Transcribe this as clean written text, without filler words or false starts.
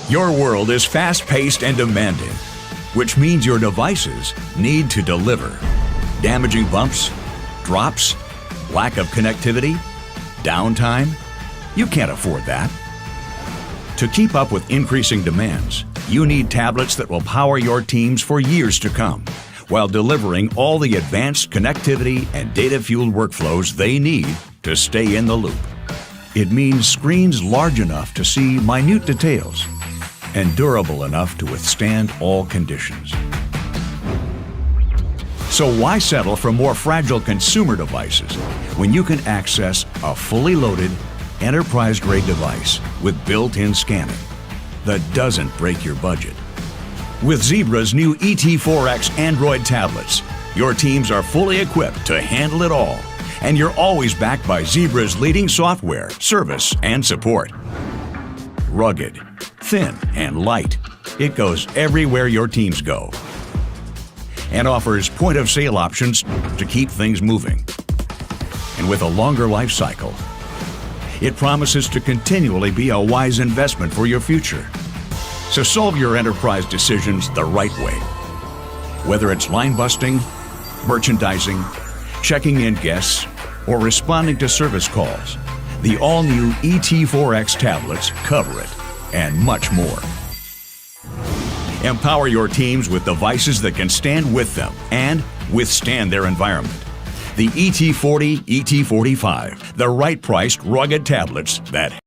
Your world is fast-paced and demanding, which means your devices need to deliver. Damaging bumps, drops, lack of connectivity, downtime? You can't afford that. To keep up with increasing demands, you need tablets that will power your teams for years to come, while delivering all the advanced connectivity and data-fueled workflows they need to stay in the loop. It means screens large enough to see minute details and durable enough to withstand all conditions. So why settle for more fragile consumer devices when you can access a fully loaded, enterprise-grade device with built-in scanning that doesn't break your budget? With Zebra's new ET4X Android tablets, your teams are fully equipped to handle it all, and you're always backed by Zebra's leading software, service, and support. Rugged, thin, and light, it goes everywhere your teams go, and offers point-of-sale options to keep things moving. And with a longer life cycle, it promises to continually be a wise investment for your future. So solve your enterprise decisions the right way. Whether it's line busting, merchandising, checking in guests, or responding to service calls, the all-new ET4X tablets cover it and much more. Empower your teams with devices that can stand with them and withstand their environment. The ET40, ET45, the right-priced, rugged tablets that